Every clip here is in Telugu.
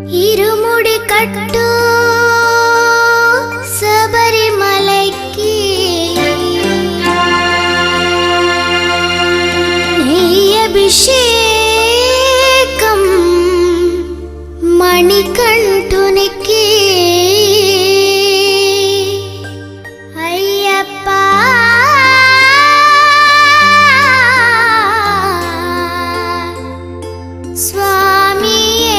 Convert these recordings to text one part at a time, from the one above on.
ఇరుముడి కట్టు శబరిమలైకి నెయ్యభిషేకం మణికంఠునికి అయ్యప్ప స్వామియే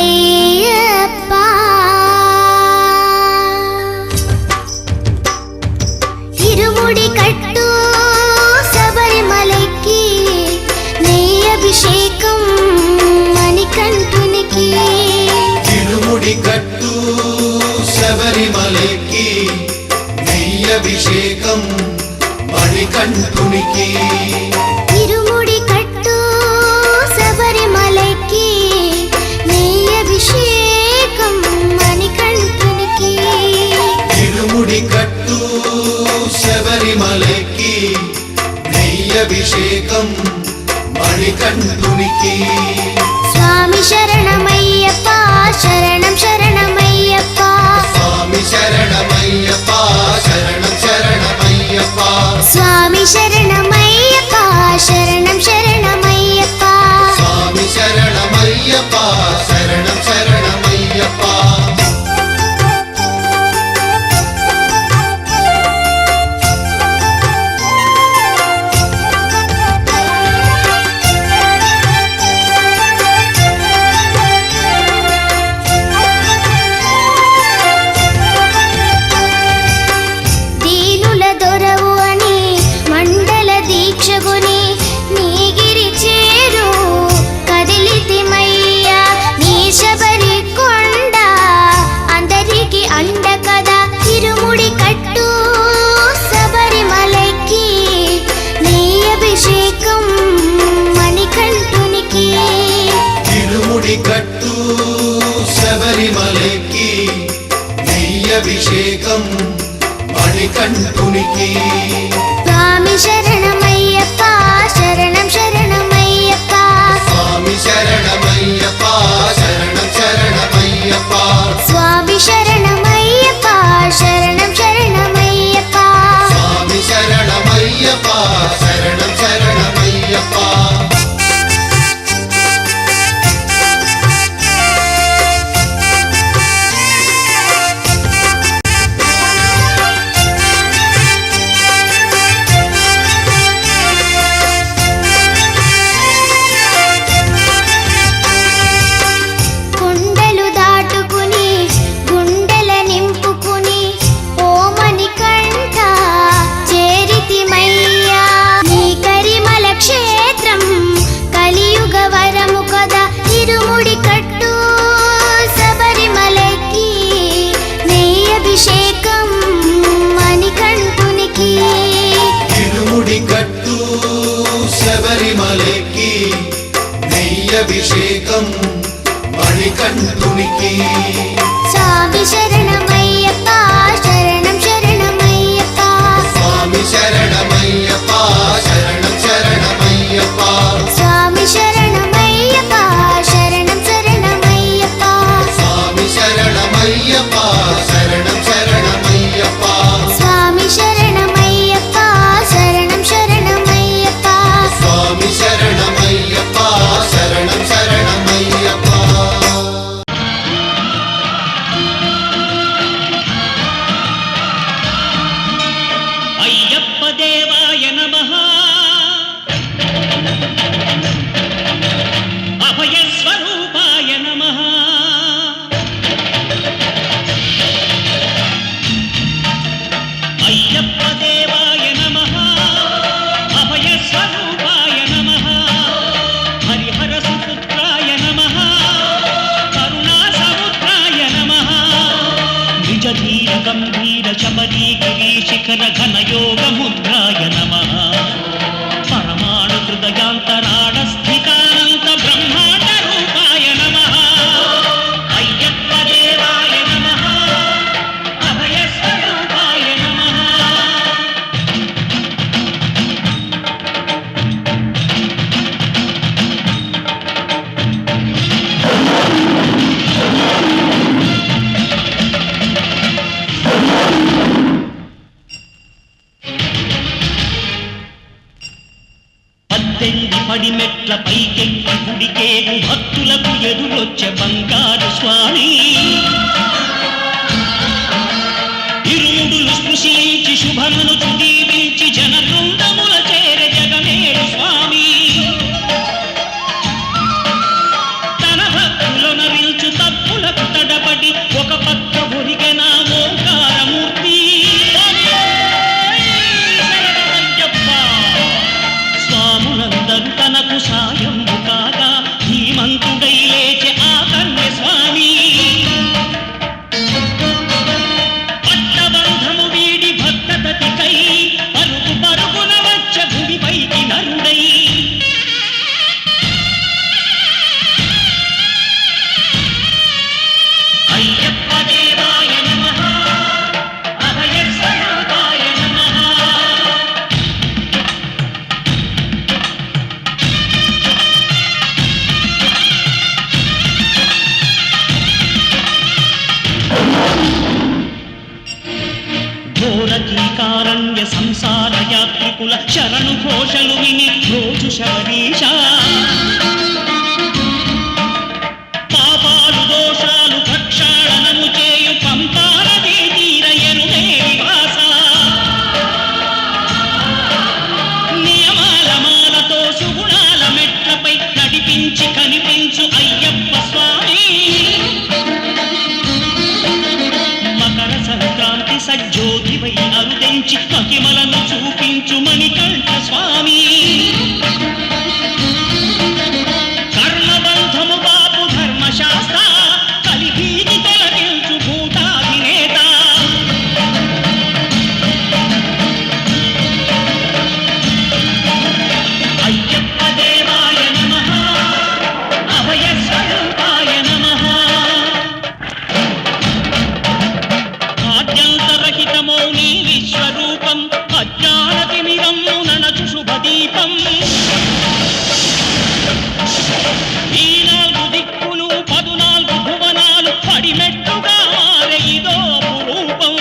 అయ్యప్ప ఇరుముడి కట్టు శబరిమలైకి నెయ్యభిషేకం మణికంఠునికి ఇరుముడి కట్టు శబరిమలైకి నెయ్యభిషేకం మణికంఠునికి ఇరుముడి కట్టు శబరిమలైకి నెయ్యభిషేకం మణికంఠునికి ఇరుముడి కట్టు శబరిమలైకి నెయ్యభిషేకం మణికంఠునికి స్వామి శరణమయ్యప్ప శరణం శరణమయ్యప్ప స్వామి శరణమయ్యప్ప శరణం శరణమయ్యప్ప స్వామి శరణమయ్యప్ప శరణం శరణమయ్యప్ప స్వామి శరణమయ్యప్ప శరణం శరణమయ్యప్ప దీనుల దొరవు అని మండల దీక్షగుని నీగిరి చేరు కదిలితిమయ్యా నీ శబరి కొండ అందరికి అండ కదా ఇరుముడి కట్టు శబరిమలైకి నెయ్యభిషేకం మణికంఠునికి ఇరుముడి కట్టు శబరిమలైకి నెయ్యభిషేకం మణికంఠునికి స్వామి శరణమయ్యప్ప శరణం శరణమయ్యప్ప స్వామి శరణమయ్యప్ప శరణం శరణమయ్యప్ప స్వామి శరణమయ్యప్ప శరణం శరణమయ్యప్ప స్వామి శరణమయ్యప్ప శరణం శరణమయ్యప్ప కొండలు దాటుకుని గుండెల నింపుకుని ఓ మణికంఠ చేరితిమయ్యా నీ కరిమల క్షేత్రం కలియుగ వరము కదా ఇరుముడి కట్టు శబరిమలైకి నెయ్యభిషేకం మణికంఠునికి ఇరుముడి కట్టు శబరిమలైకి నెయ్యభిషేకం మణికంఠునికి స్వామి శరణమయ్యప్ప శరణం శరణమయ్యప్ప స్వామి శరణమయ్యప్ప శరణం శరణమయ్యప్ప స్వామి శరణమయ్యప్ప శరణం శరణమయ్యప్ప స్వామి శరణమయ్యప్ప శరణం శరణమయ్యప్ప స్వామి శరణమయ్యప్ప శరణం శరణమయ్యప్ప స్వామి శరణమయ్యప్ప శరణం శరణమయ్యప్ప అయ్యప్ప దేవాయ నమః అభయ స్వరూపాయ నమః అయ్యప్ప దేవాయ నమః అభయ స్వరూపాయ నమః హరిహర సుపుత్రాయ నమః కరుణా సముద్రాయ నమః నిజ ధీర గంభీర శబరీ గిరి శిఖర ఘన యోగ ముద్రాయ నమః పరమాణు హృదయాంతరాడ స్థితానంత బ్రహ్మాండ రూపాయ నమః అయ్యప్ప దేవాయ నమః అభయ స్వరూపాయ నమః పడిమెట్ల పైకెక్కి గుడికేగు భక్తులకు ఎదురొచ్చే బంగారు స్వామి ఇరుముడులు స్పృశించి శుభమును దీవించి జన బృందముల చేర జగమేడు స్వామి తన భక్తులను నిల్చు తప్పులకు తడబడి ఒక పక్క ఒరిగెన ఓంకారమూర్తి స్వాములందరూ తనకు సాయంబు కాగా ధీమంతుడై లేచే ఆ కన్య స్వామి పట్టబంధము వీడి భక్తతతికై పరుగు పరుగున వచ్చ భూమిపైకి నరుడై అయ్యప్ప దేవాయ నమః అభయ స్వరూపాయ నమః ఘోరకీకారణ్య సంసార యాత్రికుల శరణు ఘోషలు విని రోజు శబరీష పాపాలు దోషాలు ప్రక్షాళనము చేయు పంపానదీ తీర ఎరుడే నివాస నియమాల మాలతో సుగుణాల మెట్లపై నడిపించి కనిపించు అయ్యప్ప స్వామి మకర సంక్రాంతి సజ్జోతివై అరుదించి మహిమలను చూపించు మణికంఠ స్వామి కర్మబంధము బాపు ధర్మశాస్త్ర కలిగీకి తొలగించు భూతాధినేత అయ్యప్ప దేవాయ నమః అభయ స్వరూపాయ నమః ఆద్యంతరహితమో నీ విశ్వరూపం అజ్ఞానతిమిరము ననచు శుభదీపం ఈ 4 దిక్కులు 14 భువనాలు పడిమెట్టుగా మారే ఇదో రూపం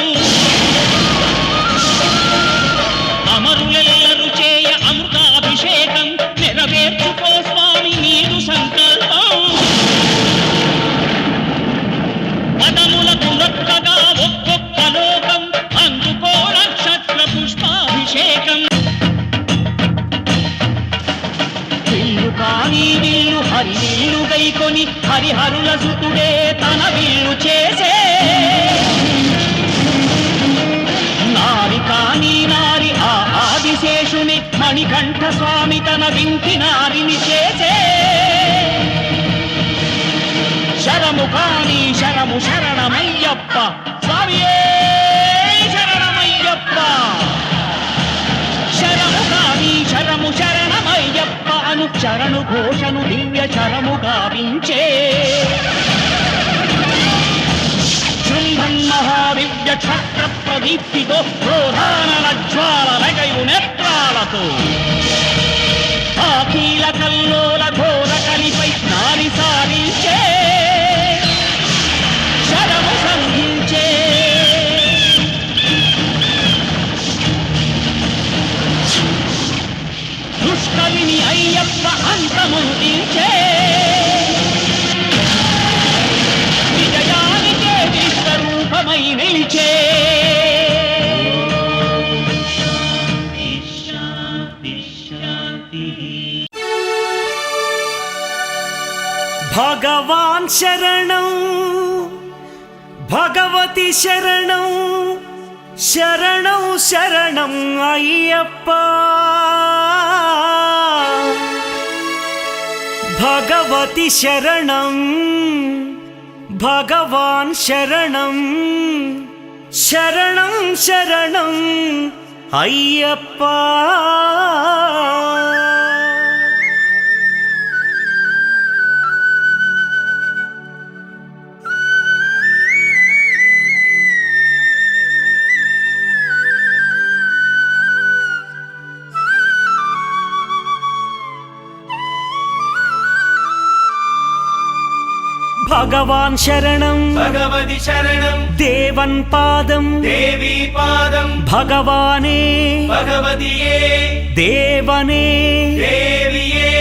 అమరులెల్లరు చేయ అమృతాభిషేకం నెరవేర్చుకో స్వామి నీదు సంకల్పం పదములకు రొక్కగా ఒక్కొక్క లోకం అందుకో నక్షత్ర పుష్పాభిషేకం విల్లు కాని విల్లు హరి విల్లు గైకొని హరిహరుల సుతుడే తన విల్లు చేసే నారి కాని నారి ఆ ఆదిశేషుని మణికంఠ స్వామి తన వింటి నారిని చేసే శరము కాని శరము శరణమయ్యప్ప స్వామియే శరణమయ్యప్ప శరము కాని శరము శరణమయ్యప్ప అను శరణు ఘోషను దివ్య శరము గావించే శృంభం మహాదివ్య క్షత్ర ప్రదీప్తితో ప్రోధాన జ్వాల నగయు నేత్రాలతో అఖిల కల్లోల ఘోర కలిపై నారి సారించే శరము సంధించే దుష్కవిని అయ్యప్ప అంతముందించే విజయానికే విశ్వరూపమై నిలిచే శాంతి శాంతి భగవాన్ శరణం భగవతి శరణం శరణం శరణం అయ్యప్ప భగవతి శరణం భగవాన్ శరణం శరణం శరణం అయ్యప్ప భగవాన్ శరణం భగవతి శరణం దేవన్ పాదం దేవీ పాదం భగవానే భగవతియే దేవనే దేవియే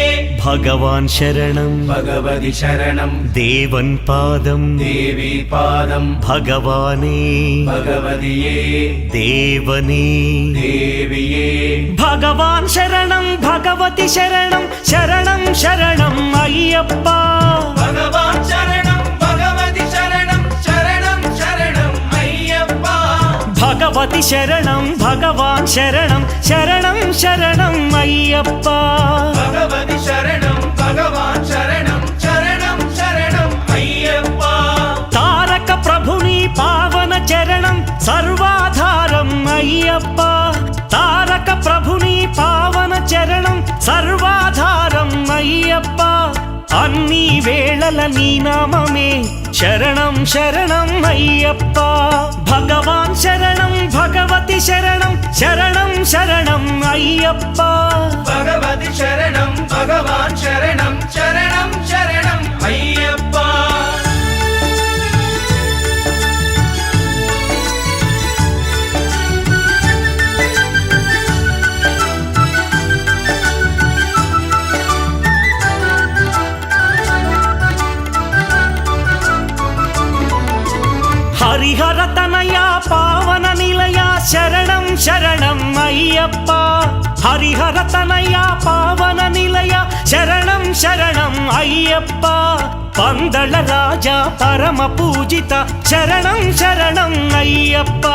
భగవాన్ శరణం భగవతి శరణం దేవన్ పాదం దేవి పాదం భగవానే భగవతియే దేవనే దేవియే భగవాన్ శరణం భగవతి శరణం శరణం శరణం అయ్యప్ప భగవాన్ శరణం భగవతి శరణం శరణం శరణం అయ్యప్ప భగవతి శరణం భగవాన్ శరణం శరణం శరణం అయ్యప్ప భగవతి శరణం భగవాన్ శరణం శరణం శరణం అయ్యప్ప తారక ప్రభుని పావన చరణం సర్వాధారం అయ్యప్ప తారక ప్రభుని పావన చరణం సర్వాధారం అయ్యప్ప అన్ని వేళల నీ నామమే శరణం శరణం అయ్యప్ప భగవాన్ శరణం భగవతి శరణం శరణం శరణం అయ్యప్ప భగవతి శరణం భగవాన్ శరణం శరణం శరణం అయ్యప్ప హరిహర తనయ పావన నిలయ శరణం శరణం అయ్యప్ప హరిహర తనయ పావన నిలయ శరణం శరణం అయ్యప్ప పందళ రాజా పరమ పూజిత శరణం శరణం అయ్యప్ప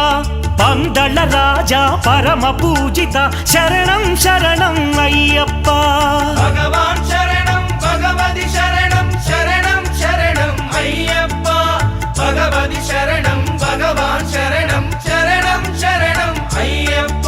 పందళ రాజా పరమ పూజిత శరణం శరణం అయ్యప్ప భగవాన్ శరణం భగవతి శరణం శరణం శరణం అయ్యప్ప భగవతి శరణం భగవాన్ శరణం శరణం శరణం అయ్యప్ప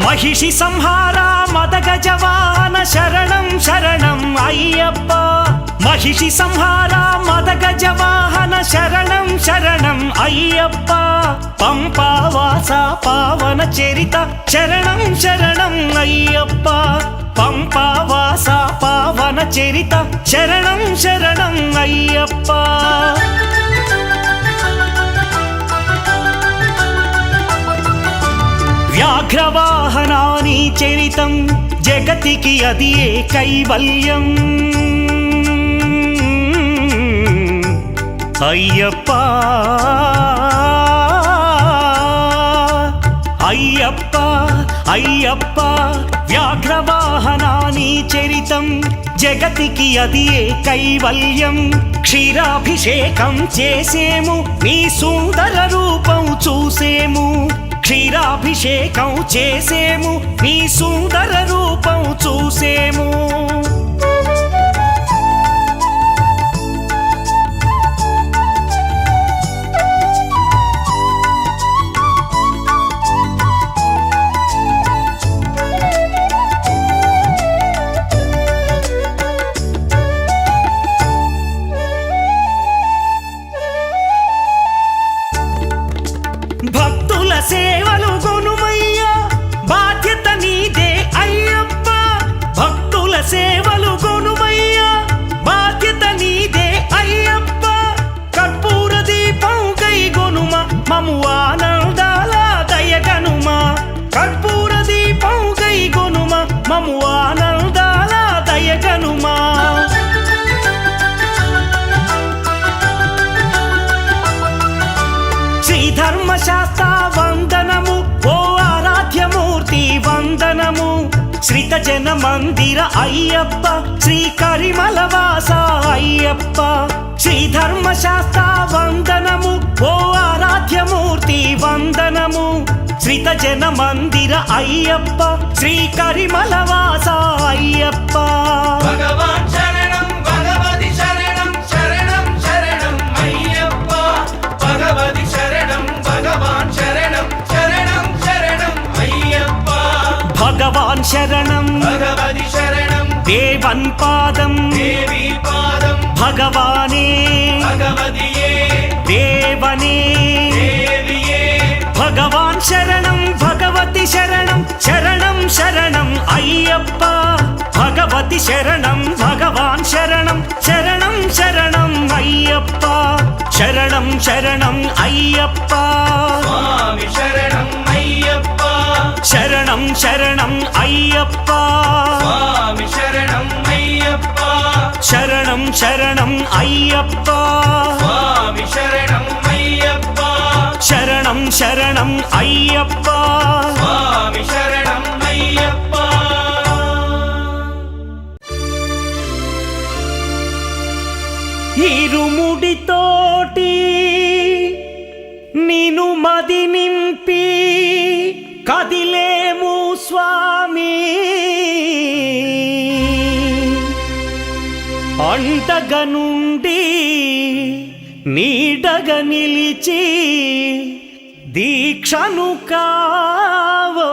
మహిషి సంహార మదగజవాహన శరణం శరణం అయ్యప్ప మహిషి సంహార మదగజవాహన శరణం శరణం అయ్యప్ప పంపావాస పావన చరిత శరణం శరణం అయ్యప్ప పంపావాస పావన చరిత శరణం శరణం అయ్యప్ప వ్యాఘ్రవాహనాని చరితం జగతికి అది ఏ కైవల్యం అయ్యప్ప అయ్యప్ప అయ్యప్ప వ్యాఘ్రవాహనాని చరితం జగతికి అది ఏ కైవల్యం క్షీరాభిషేకం చేసేము నీ సుందర రూపం చూసేము క్షీరాభిషేకం చేసేము నీ సుందర రూపం చూసేము భక్తుల సేవలు గొనుమయ్యా బాధ్యత నీదే అయ్యప్ప భక్తుల సేవలు గొనుమయ్యా బాధ్యత నీదే అయ్యప్ప కర్పూర దీపం కై గొనుమ మము ఆనందాల దయగనుమ కర్పూర దీపం కై గొనుమ మము ఆనందాల దయగనుమా ధర్మశాస్త్ర వందనము ఓ ఆరాధ్యమూర్తి వందనము శ్రీత జన మందిర అయ్యప్ప శ్రీ కరిమలవాస అయ్యప్ప శ్రీ ధర్మశాస్త్ర వందనము ఓ ఆరాధ్యమూర్తి వందనము శ్రీత జన మందిర అయ్యప్ప శ్రీ కరిమలవాస అయ్యప్ప భగవాన్ శరణం భగవతి శరణం శరణం శరణం అయ్యప్ప భగవతి శరణం భగవాన్ శరణం శరణం శరణం అయ్యప్ప భగవాన్ శరణం భగవతి శరణం దేవన్ పాదం దేవి పాదం భగవానే భగవదియే దేవనే దేవియే భగవాన్ శరణం భగవతి శరణం శరణం శరణం అయ్యప్ప భగవతి శరణం భగవాన్ శరణం శరణం శరణం అయ్యప్ప శరణం శరణం అయ్యప్ప స్వామి శరణం అయ్యప్ప శరణం శరణం అయ్యప్ప స్వామి శరణం అయ్యప్ప శరణం శరణం అయ్యప్ప స్వామి శరణం అయ్యప్ప శరణం శరణం అయ్యప్ప స్వామి శరణం అయ్యప్ప ఇరుముడితోటి నిను మది నింపి కదిలేము స్వామి అండగా నుండి నీడగా నిలిచి దీక్షను కావవయ్యా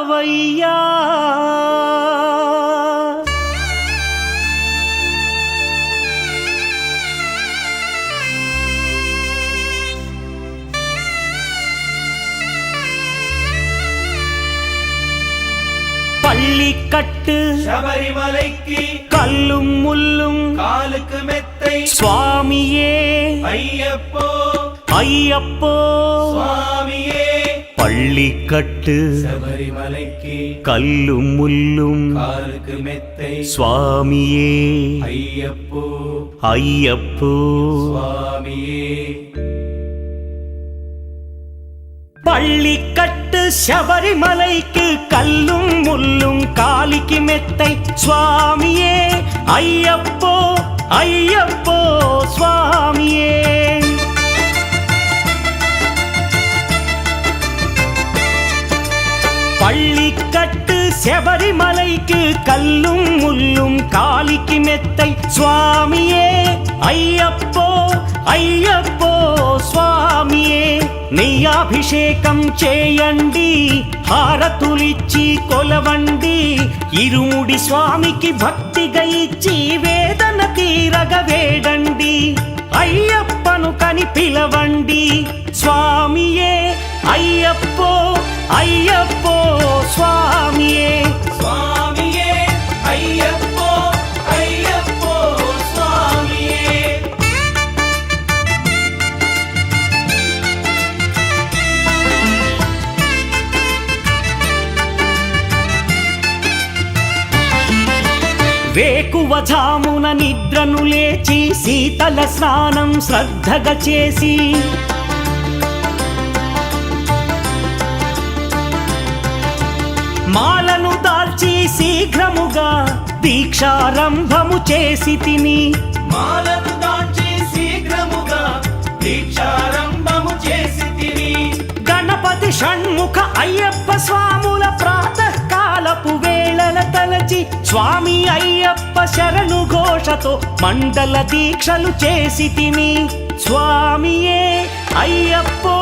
பள்ளிக்கட்டு శబరిమలైకి கல்லும் முள்ளும் காலுக்கு மெத்தை சுவாமியே ஐயப்போ ஐயப்போ சுவாமியே பள்ளிக்கட்டு శబరిమలైకి கல்லும் முள்ளும் காலுக்கு மெத்தை சுவாமியே ஐயப்போ ஐயப்போ சுவாமியே பள்ளிக்கட்டு శబరిమలైకి கல்லும் முள்ளும் காலிக்கு மெத்தை சுவாமியே ஐயப்போ ஐயப்போ சுவாமியே பள்ளிக்கட்டு శబరిమలైకి கல்லும் முள்ளும் காலிக்கு மெத்தை சுவாமியே ஐயப்போ ஐயப்போ స్వామియే నీ అభిషేకం చేయండి హారతులిచ్చి కొలవండి ఇరుముడి స్వామికి భక్తిగా ఇచ్చి వేదన తీరగ వేడండి అయ్యప్పను కని పిలవండి స్వామియే అయ్యప్పో అయ్యప్పో స్వామియే స్వామియే అయ్యప్పో అయ్యప్పో స్వామియే వేకువజామున నిద్రను లేచి శీతల స్నానం శ్రద్ధగా చేసి మాలను దాల్చి శీఘ్రముగా దీక్షారంభము చేసి తిని మాలను దాల్చి శీఘ్రముగా దీక్షారంభము చేసి తిని గణపతి షణ్ముఖ అయ్యప్ప స్వాముల ప్రాతకాలపు వేళల తలచి స్వామి అయ్యప్ప శరణు ఘోషతో మండల దీక్షలు చేసి తిని స్వామియే అయ్యప్పో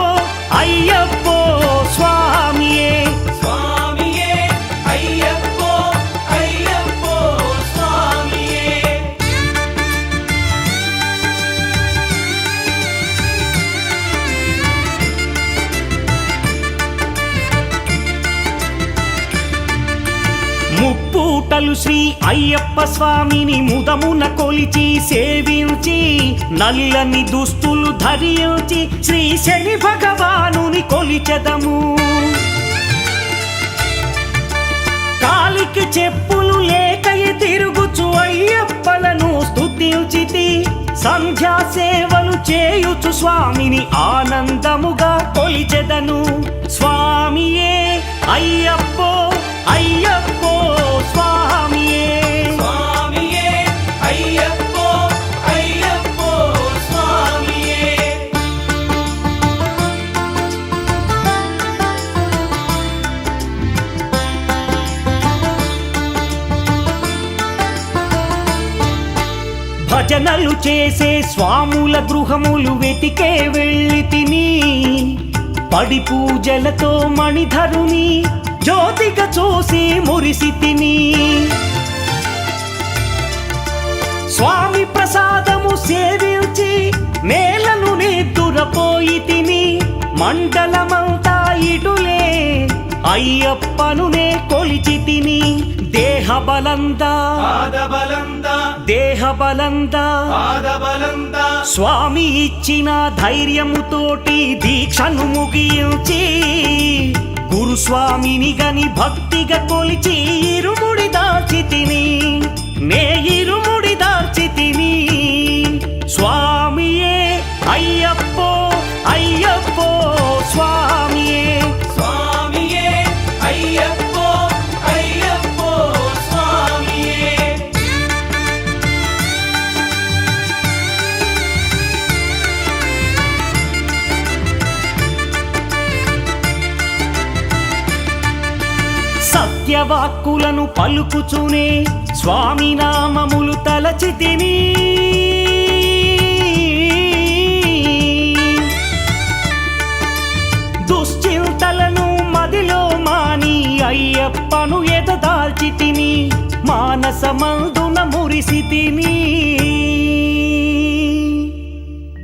అయ్యప్పో స్వామియే స్వామియే అయ్యప్పో అయ్యప్పో స్వామియే ముప్పూటలు శ్రీ అయ్యప్ప స్వామిని ముదమున కొలిచి సేవించి నల్లని దుస్తులు ధరించి శ్రీ శని భగవానుని కొలిచెదము కాలికి చెప్పులు లేకయి తిరుగుచు అయ్యప్పలను స్తుతించితి సంధ్యా సేవలు చేయుచు స్వామిని ఆనందముగా కొలిచెదను స్వామియే అయ్యప్పో అయ్యప్పో స్వామియే స్వామియే అయ్యప్పో అయ్యప్పో స్వామియే భజనలు చేసే స్వాముల గృహములు వెతికే వెళ్ళి తిని పడి పూజలతో మణిధరుని జ్యోతిగా చూసి మురిసి తిని స్వామి ప్రసాదము సేవించి నేలను నిద్దురపోయి తిని మండలమంతా ఇటులే అయ్యప్పనునే కొలిచి తిని దేహబలందా పాదబలందా దేహబలందా పాదబలందా స్వామి ఇచ్చిన ధైర్యముతోటి దీక్షను ముగించి గురుస్వామిని గని భక్తిగా కొలిచి ఇరుముడి దాల్చి తిని నే ఇరుముడి దాల్చి తిని స్వామియే అయ్యప్పో అయ్యప్పో స్వామియే స్వామియే అయ్యప్పో అయ్యప్పో స్వామియే సత్యవాక్కులను పలుకుచునే స్వామి నామములు తలచి తిని దుశ్చింతలను మదిలో మాని అయ్యప్పను ఎదదాల్చి తిని మానసమందున మురిసి తిని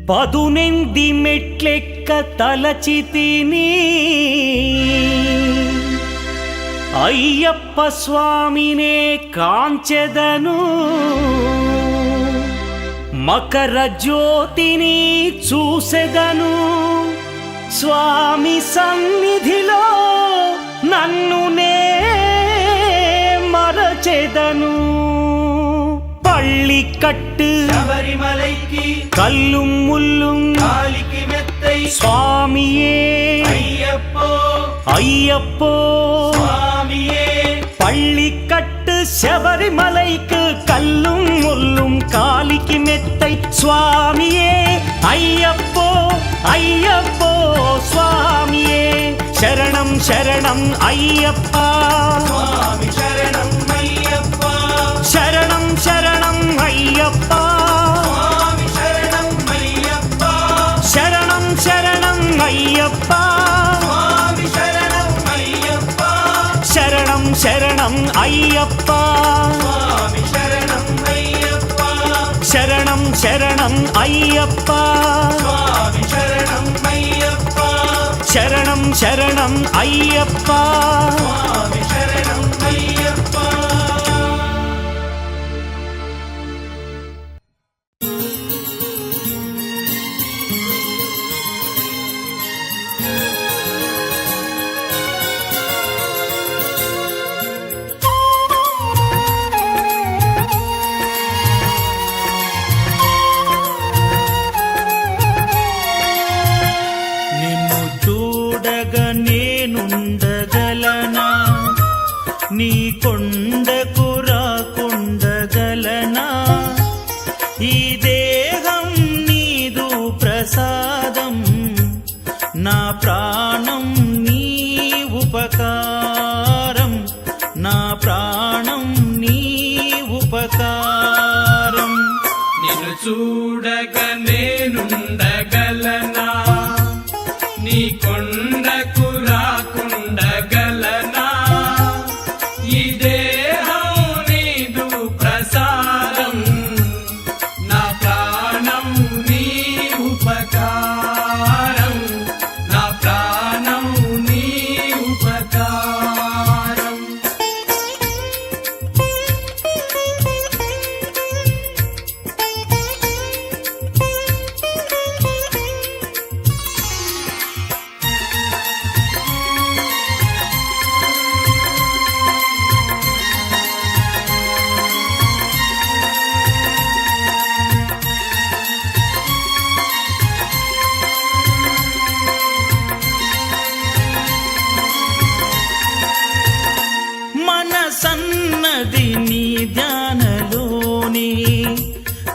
పదునెంది మెట్లెక్క తలచి తిని అయ్యప్ప స్వామినే కాంచెదను మకర జ్యోతిని చూసెదను స్వామి సన్నిధిలో నన్ను నే మరచెదను పళ్ళికట్టు శబరిమలైకి కల్లుం ముల్లుం కాలికి మెత్తై స్వామియే అయ్యప్పో అయ్యప్పో స్వామియే பள்ளிக்கட்டு శబరిమలైக்கு கல்லும் முள்ளும் காலிக்கு மெத்தை சுவாமியே ஐயப்போ ஐயப்போ சுவாமியே శరణం శరణం అయ్యప్పా స్వామి శరణం అయ్యప్ప శరణం శరణం అయ్యప్పా స్వామి శరణం అయ్యప్ప శరణం శరణం అయ్యప్పా స్వామి శరణం అయ్యప్ప శరణం శరణం అయ్యప్పా స్వామి శరణం అయ్యప్ప శరణం శరణం అయ్యప్పా స్వామి శరణం అయ్యప్ప శరణం శరణం అయ్యప్పా స్వామి శరణం అయ్యప్ప నిన్ను చూడగా నేనుండగలనా నీ కొండకు రాకుండగలనా ఈ దేహం నీదు ప్రసాదం నా ప్రాణం నీ ఉపకారం నా ప్రాణం నీ ఉపకారం నిన్ను చూడగా నేనుండగలనా నీ కొండకు రాకుండగలనా ఈ దేహం నీదు ప్రసాదం నా ప్రాణం నీ ఉపకారం నా ప్రాణం నీ ఉపకారం మనసన్నది నీ ధ్యానలోనే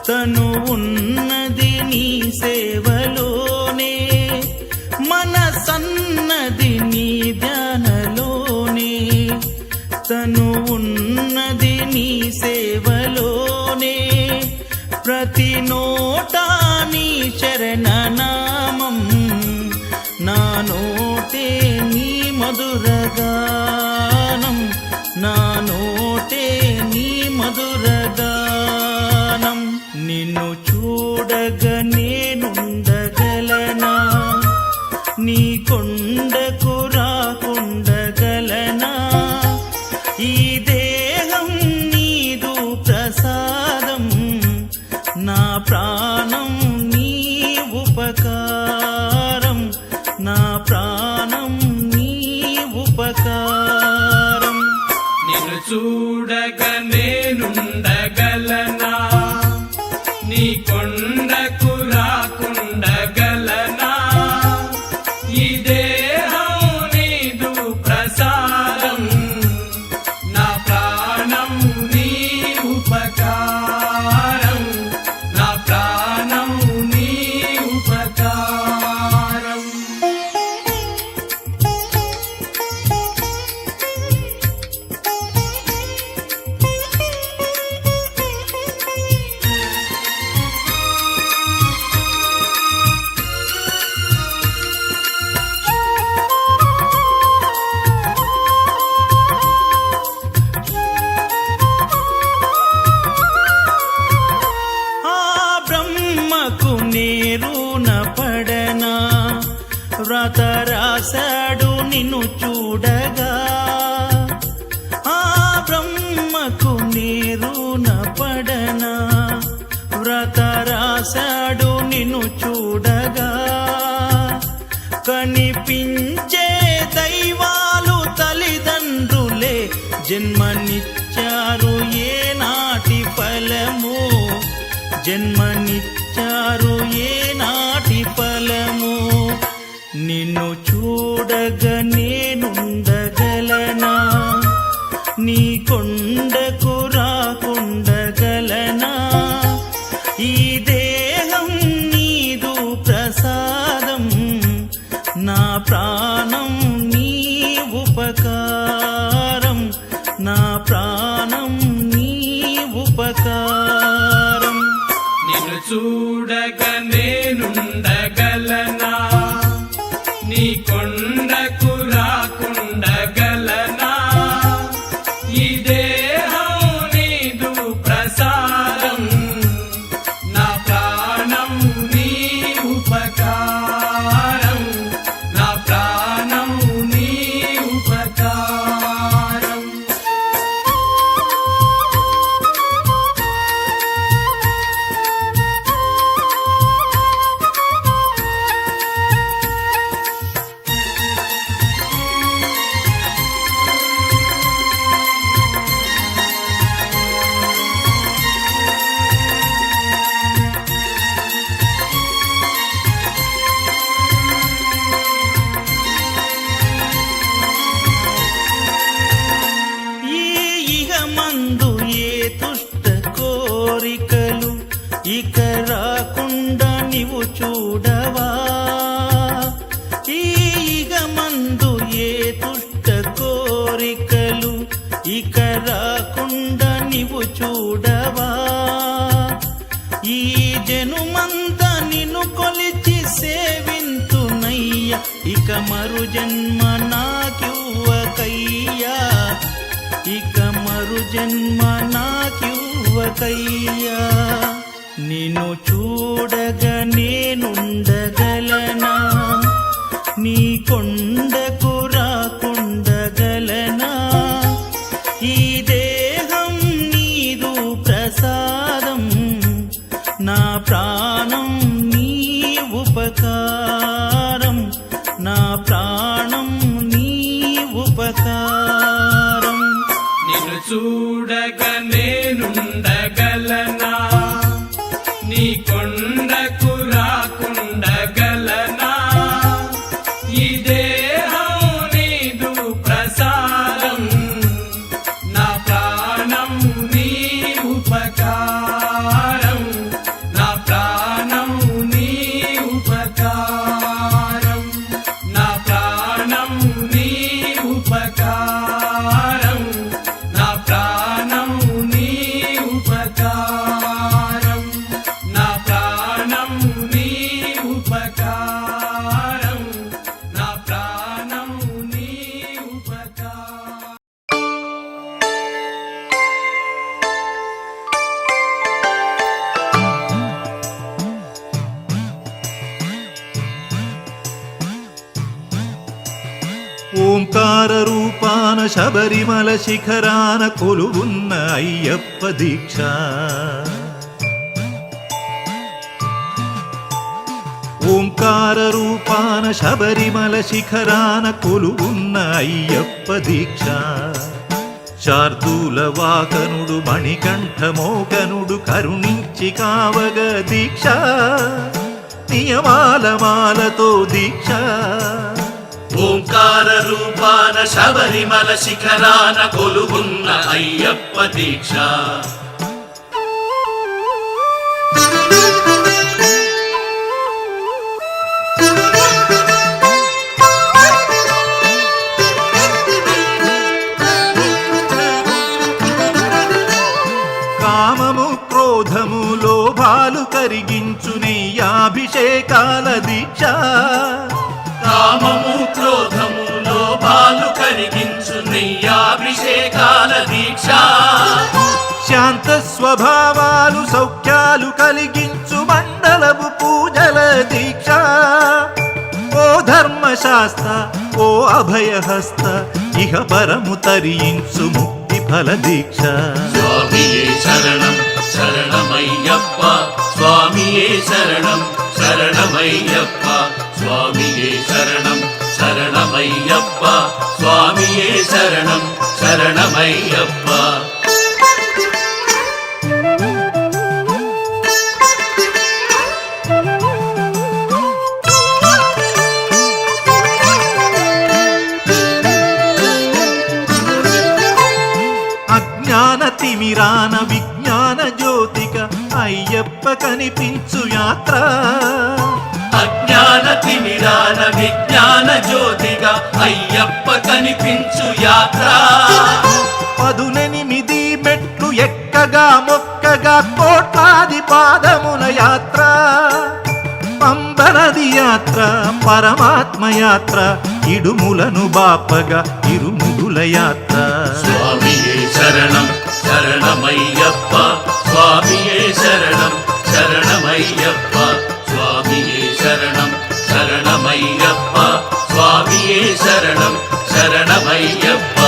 తను ఉన్నది నీ సేవలోనే మనసన్నది నీ ధ్యానలోనే తను ఉన్నది నీ సేవలోనే ప్రతి నోటా నీ శరణనామం నా నోటే నీ మధురగానం నా నోటే నీ మధురగానం చూడగా నేనుండగలనా నీ కొండకు రాకుండగలనా ఈ దేహం నీదు ప్రసాదం నా ప్రాణం నీ ఉపకారం నా ప్రాణం నీ ఉపకారం నిన్ను చూడగా నేనుండగలనా నీ కొండకు రాకుండగలనా ఈ దేహం నీదు ప్రసాదం నా ప్రాణం నీ ఉపకారం నా ప్రాణం నీ ఉపకారం ఆ బ్రహ్మకు నేరున పడనా వ్రత రాశాడు నిన్ను చూడగా ఆ బ్రహ్మకు నేరున పడనా వ్రత రాశాడు నిన్ను చూడగా కనిపించే దైవాలు తల్లిదండ్రులే జన్మనిచ్చారు ఏనాటి ఫలము జన్మనిచ్చారు ఏనాటి ఫలము నిన్ను చూడగా నేనుండగలనా నీ కొండకు రాకుండగలనా ఈ దేహం నీదు ప్రసాదం నా ప్రాణం నీ ఉపకారం నా ప్రాణం నీ ఉపకారం నిన్ను చూడగా నేనుండగలనా నీ కొండకు రాకుండగలనా ఈ దేహం నీదు ప్రసాదం నా ప్రాణం నీ ఉపకారం నా ప్రాణం నీ ఉపకారం ఈ ఇహమందు ఏ దుష్ట కోరికలు ఇక రాకుండా నీవు చూడవా ఈ ఇహమందు ఏ దుష్ట కోరికలు ఇక రాకుండా నీవు చూడవా ఈ జనుమంతా నిన్ను కొలిచి సేవింతునయ్య ఇక మరు జన్మ నాకివ్వకయ్యా ఇక మరు జన్మ నాకివ్వకయ్యా నిన్ను చూడగా నేనుండగలనా నీ కొండకు రాకుండగలనా ఈ దేహం నీదు ప్రసాదం నా ప్రాణం నీ ఉపకారం నా ప్రాణం నీ ఉపకారం నిన్ను చూడగా నేనుండగలనా నీ కొండకు రాకుండగలనా ఈ దేహం నీదు ప్రసాదం నా ప్రాణం నీ ఉపకారం నా ప్రాణం శబరిమల శిఖరాన కొలువున్న అయ్యప్ప దీక్ష ఓంకార రూపాన శబరిమల శిఖరాన కొలువున్న అయ్యప్ప దీక్ష శార్దూల వాకనుడు మణికంఠమోకనుడు కరుణించి కావగ దీక్ష నియమాల మాలతో దీక్ష ఓంకార రూపాన శబరిమల శిఖరాన కొలువున్న అయ్యప్ప దీక్ష కామము క్రోధము లోభాలు కరిగించు నెయ్యాభిషేకాల దీక్ష కామము క్రోధము లోభాలు కరిగించు నెయ్యాభిషేకాల దీక్ష శాంత స్వభావాలు సౌఖ్యాలు కలిగించు మండలపు పూజల దీక్ష ఓ ధర్మశాస్త్ర ఓ అభయహస్త ఇహ పరము తరించు ముక్తి ఫల దీక్ష స్వామియే శరణం శరణమయ్యప్ప స్వామియే శరణం శరణమయ్యప్ప స్వామియే శరణం శరణమయ్యప్ప స్వామియే శరణం శరణమయ్యప్ప అజ్ఞాన తిమిరాన విజ్ఞాన జ్యోతిక అయ్యప్ప కనిపించు యాత్ర అజ్ఞాన తిమిరాన విజ్ఞాన జ్యోతిగా అయ్యప్ప కనిపించు యాత్ర 18 మెట్లు ఎక్కగా మొక్కగా కోట్లాది పాదముల యాత్ర పంబనది యాత్ర పరమాత్మ యాత్ర ఇడుములను బాపగా ఇరుముడుల యాత్ర స్వామియే శరణం శరణమయ్యప్ప స్వామియే శరణం శరణమయ్యప్ప స్వామియే శరణం శరణమయ్యప్ప స్వామియే శరణం శరణమయ్యప్ప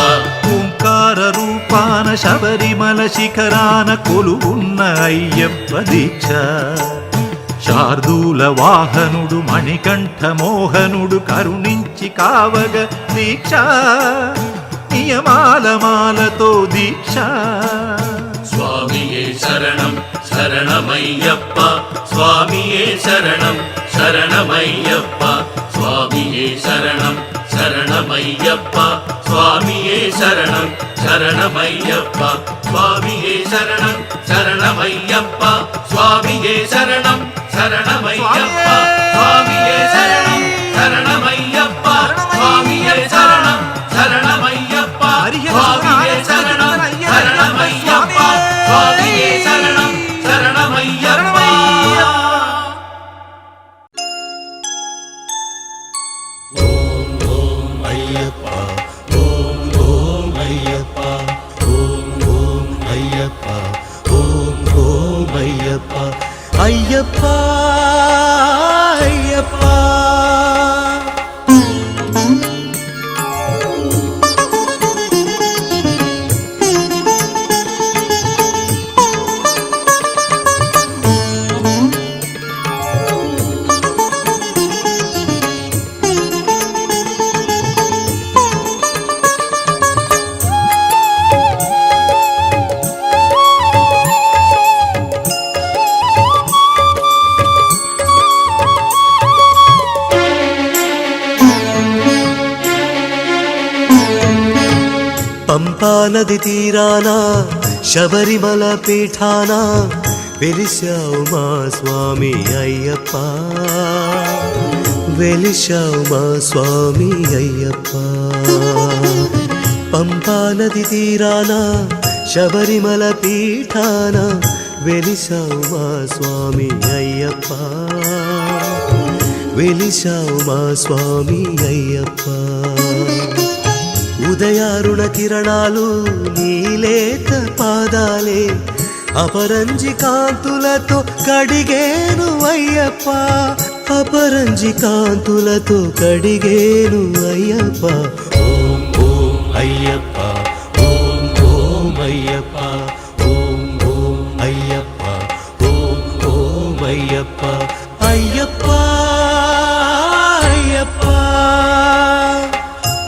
ఓంకార రూపాన శబరిమల శిఖరాన కొలువున్న అయ్యప్ప దీక్ష శార్దూల వాహనుడు మణికంఠ మోహనుడు కరుణించి కావగ దీక్ష నియమాల మాలతో దీక్ష స్వామియే శరణం శరణమయ్యప్ప స్వామియే శరణం శరణమయ్యప్ప స్వామియే శరణం శరణమయ్యప్ప స్వామియే శరణం శరణమయ్యప్ప స్వామియే శరణం శరణమయ్యప్ప స్వామియే శరణం శరణమయ్యప్ప స్వామియే శరణం శరణమయ్యప్ప స్వామియే శరణం శరణమయ్యప్ప స్వామియే శరణం శరణమయ్యప్ప స్వామియే శరణం శరణమయ్యప్ప అయ్యప్ప అయ్యప్ప పంపా నది తీరాన శబరిమల పీఠాన వెలిశావు మా స్వామి అయ్యప్ప వెలిశావు మా స్వామి అయ్యప్ప పంపా నది తీరాన శబరిమల పీఠాన వెలిశావు మా స్వామి అయ్యప్ప వెలిశావు మా స్వామి అయ్యప్ప ఉదయారుణ కిరణాలు నీలేత పాదాలే అపరంజి కాంతులతో కడిగేను అయ్యప్ప అపరంజి కాంతులతో కడిగేను అయ్యప్ప ఓం ఓం అయ్యప్ప ఓం ఓం అయ్యప్ప ఓం ఓం అయ్యప్ప ఓం ఓం అయ్యప్ప అయ్యప్ప అయ్యప్ప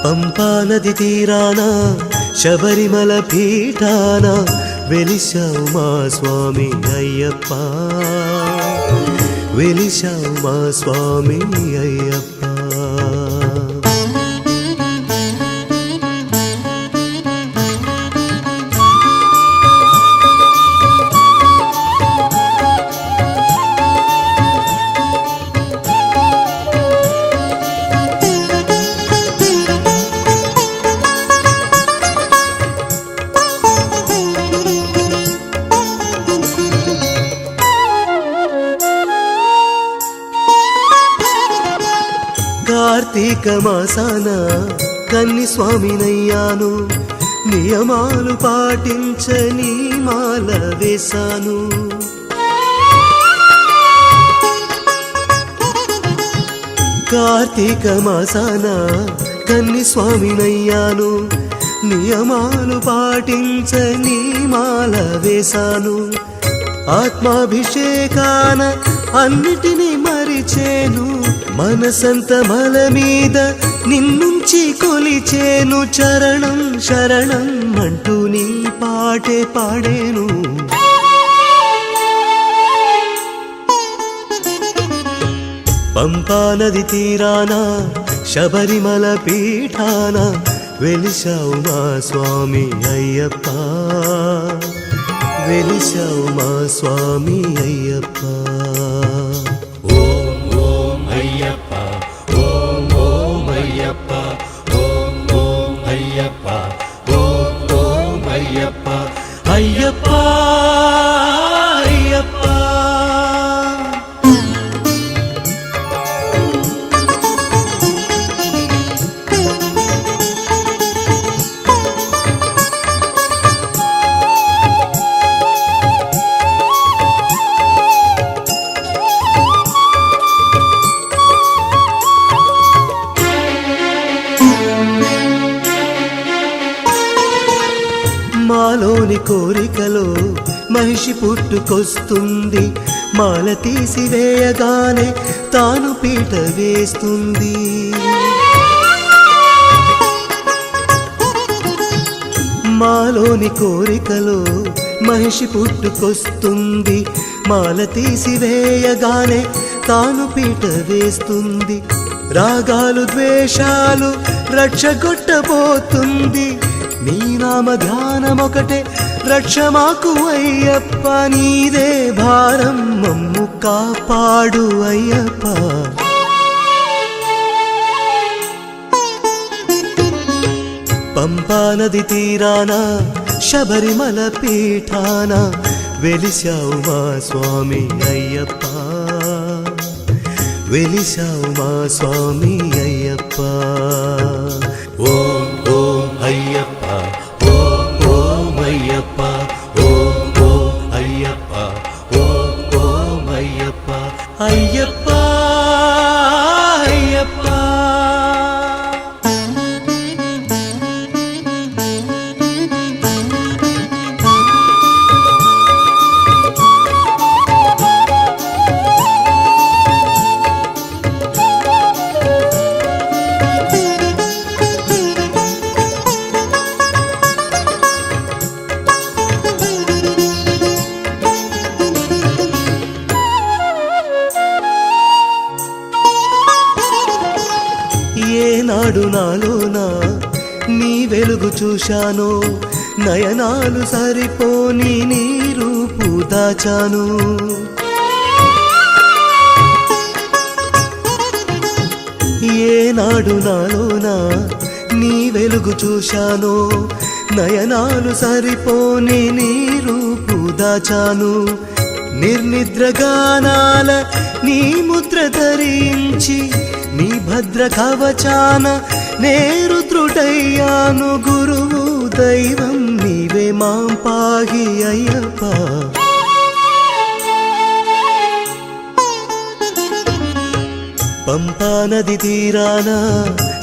పంపా నది తీరాన శబరిమల పీఠాన వెలిశావు మా స్వామి అయ్యప్ప వెలిశావు మా స్వామి అయ్యప్ప కార్తీక మాసాన కన్ని స్వామినయ్యాను నియమాలు పాటించని మాల వేశాను కార్తీక మాసాన కన్ని స్వామినయ్యాను నియమాలు పాటించని మాల వేశాను ఆత్మాభిషేకాన అన్నిటినీ మరిచేను మనసంత మల మీద నిన్నుంచి కొలిచేను చరణం శరణం అంటూ నీ పాటే పాడేను పంపా నది తీరాన శబరిమల పీఠాన వెలిశావు మా స్వామి అయ్యప్ప వెలిశావు మా స్వామి అయ్యప్ప ఓం ఓం అయ్యప్ప ఓం ఓం అయ్యప్ప ఓం ఓం అయ్యప్ప ఓం ఓం అయ్యప్ప అయ్యప్ప అయ్యప్ప మాలోని కోరికలో మహిషి పుట్టుకొస్తుంది మాల తీసివేయగానే తాను పీట వేస్తుంది మాలోని కోరికలో మహిషి పుట్టుకొస్తుంది మాల తీసివేయగానే తాను పీట వేస్తుంది రాగాలు ద్వేషాలు రక్షగొట్టబోతుంది నీ నామ ధ్యానమొకటే రక్ష మాకు అయ్యప్ప నీదే భారం మమ్ము కాపాడు అయ్యప్ప పంపా నది తీరాన శబరిమల పీఠాన వెలిశావు మా స్వామి అయ్యప్ప వెలిశావు మా స్వామి అయ్యప్ప ఓం ఓం అయ్యప్ప ఓం ఓం అయ్యప్ప ఓం ఓం అయ్యప్ప ఓం ఓం అయ్యప్ప అయ్యప్ప అయ్యప్ప ఏనాడు నాలోనా నీ వెలుగు చూశాను నయనాలు సరిపోని నీ రూపు దాచాను ఏనాడు నాలోనా నీ వెలుగు చూశాను నయనాలు సరిపోని నీ రూపు దాచాను నిర్నిద్రగానాల నీ ముద్ర ధరించి నీ భద్ర కవచాన నేరుద్రుడయ్యాను గురువు దైవం నీవే మాం పాగి అయ్యప్ప పంపా నది తీరాన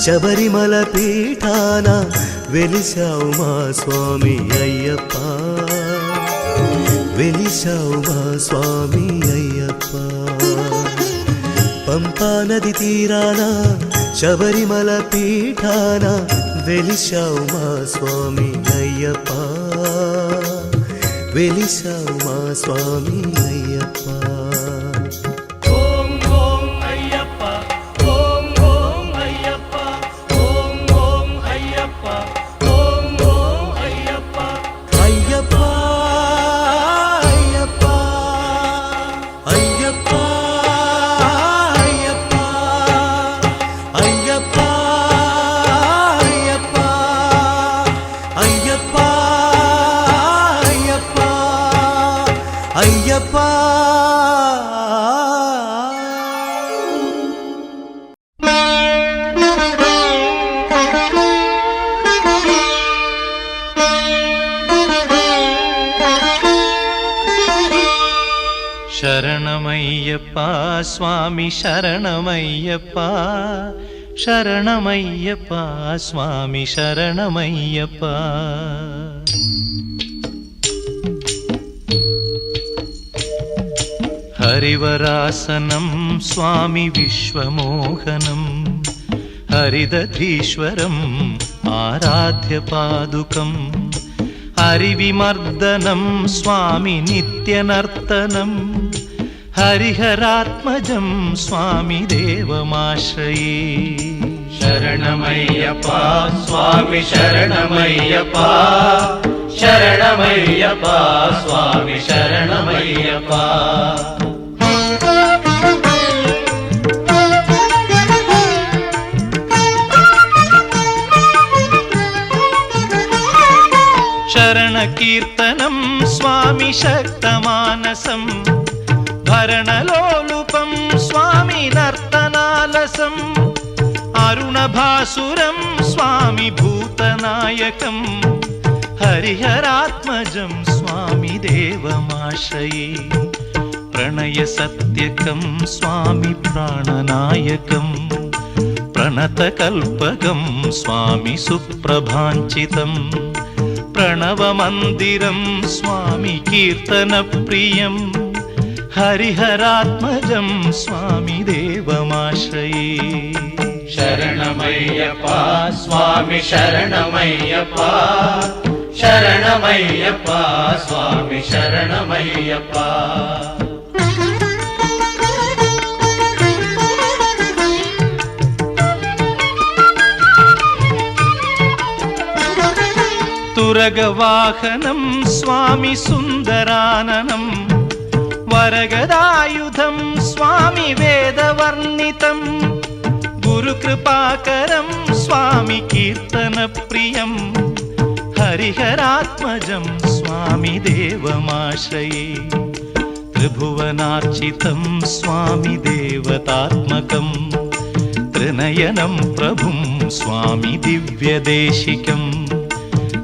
శబరిమల పీఠాన వెలిసావు మా స్వామి అయ్యప్ప వెలిసావు మా స్వామి అయ్యప్ప పంపా నది తీరాన శబరిమల పీఠాన వెలిసావు మా స్వామి అయ్యప్ప వెలిసావు మా స్వామి అయ్యప్ప ఓం ఓం అయ్యప్ప ఓం ఓం అయ్యప్ప ఓం ఓం అయ్యప్ప ఓం ఓం అయ్యప్ప అయ్యప్ప అయ్యప్ప అయ్యప్ప అయ్యప్ప అయ్యప్ప అయ్యప్ప అయ్యప్ప అయ్యప్ప అయ్యప్ప శరణమయ్యప్ప స్వామి శరణమయ్యప్ప శరణమయ్యప్ప స్వామి శరణమయ్యప్ప హరివరాసనం స్వామి విశ్వమోహనం హరిదధీశ్వరం ఆరాధ్య పాదుకం హరివిమర్దనం స్వామి నిత్యనర్తనం హరిహరాత్మజం స్వామి దేవమాశ్రయే శరణమయ్యప్ప స్వామి శరణమయ్యప్ప శరణమయ్యప్ప స్వామి శరణమయ్యప్ప శరణకీర్తనం స్వామి శక్తమానసం భరణలోలుపం స్వామి నర్తనాలసం అరుణభాసురం స్వామి భూతనాయకం హరిహరాత్మజం స్వామి దేవమాశ్రయే ప్రణయ సత్యకం స్వామి ప్రాణనాయకం ప్రణతకల్పకం స్వామి సుప్రభాంచితం ప్రణవమందిరం స్వామి కీర్తనప్రియం హరిహరాత్మజం స్వామి దేవమాశ్రయే శరణమయ్యప్ప స్వామి శరణమయ్యప్ప శరణమయ్యప్ప స్వామి శరణమయ్యప్ప తురగవాహనం స్వామి సుందరాననం వరగదాయుధం స్వామి వేదవర్ణితం గురుకృపాకరం స్వామి కీర్తనప్రియం హరిహరాత్మజం స్వామి దేవమాశ్రయే త్రిభువనార్చితం స్వామి దేవతాత్మకం త్రినయనం ప్రభుం స్వామి దివ్యదేశికం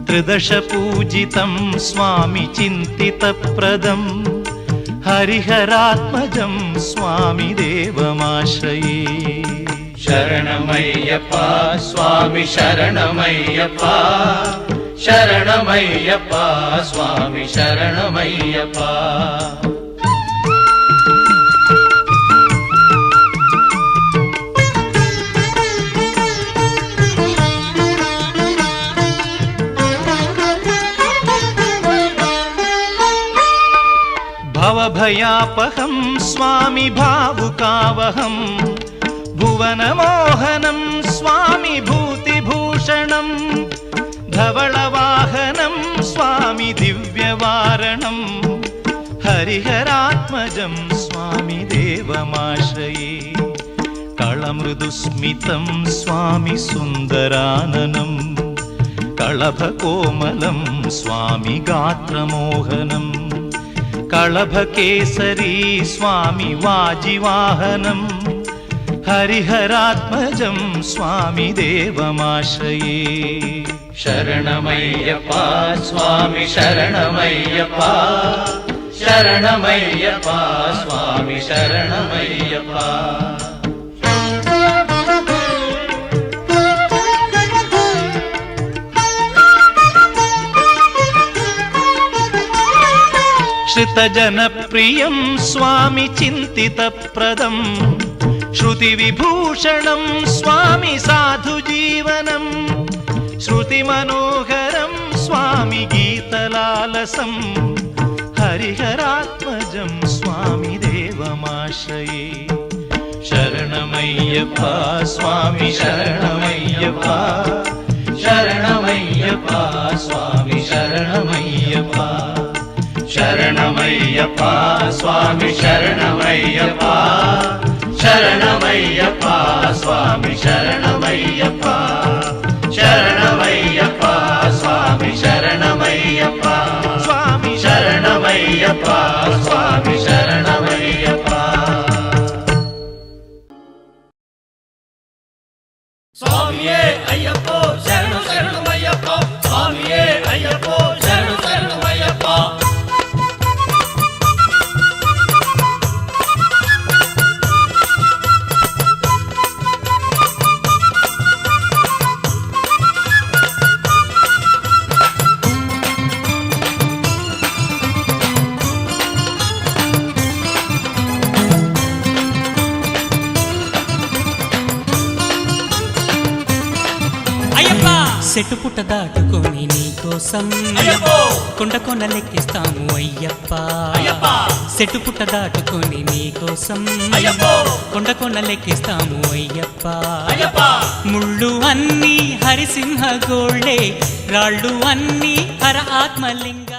త్రిదశ పూజితం స్వామి చింతితప్రదం హరిహరాత్మజం స్వామి దేవమాశ్రయే శరణమయ్యప్ప స్వామి శరణమయ్యప్ప శరణమయ్యప్ప స్వామి శరణమయ్యప్ప భవభయాపహం స్వామి భావుకావహం భువనమోహనం స్వామి భూతిభూషణం ధవళవాహనం స్వామి దివ్యవారణం హరిహరాత్మజం స్వామి దేవమాశ్రయే కళమృదుస్మితం స్వామి సుందరాననం కళభకోమలం స్వామి గాత్రమోహనం కళభకేసరీ స్వామి వాజివాహనం హరిహరాత్మజం స్వామి దేవమాశ్రయే శరణమయ్యప్ప స్వామి శరణమయ్యప్ప శరణమయ్యప్ప స్వామి శరణమయ్యప్ప श्रुतजनप्रियं स्वामि चिन्तितप्रदं श्रुतिविभूषणं स्वामि साधुजीवनं श्रुतिमनोहरं स्वामि गीतलालसं हरिहरात्मजं स्वामि देवमाश्रये शरणमय्यप्पा स्वामि शरणमय्यप्पा शरणमय्यप्पा स्वामि शरणमय्यप्पा शरणमय्यप्पा स्वामि शरणमय्यप्पा शरणमय्यप्पा स्वामि शरणमय्यप्पा शरणमय्यप्पा स्वामि शरणमय्यप्पा स्वामि शरणमय्यप्पा स्वामि शरणमय्यप्पा స్వామియే అయ్యప్పో శరణు శరణమయ్యప్ప స్వామియే అయ్యప్పో శరణు శరణమయ్యప్ప చెట్టు పుట్ట దాటుకొని నీ కోసం కొండ కొనలెక్కిస్తాము అయ్యప్ప చెట్టు పుట్ట దాటుకొని నీ కోసం కొండ కొనలెక్కిస్తాము అయ్యప్ప ముళ్ళు అన్నీ హరిసింహ గోళ్ళే రాళ్ళు అన్నీ హర ఆత్మలింగ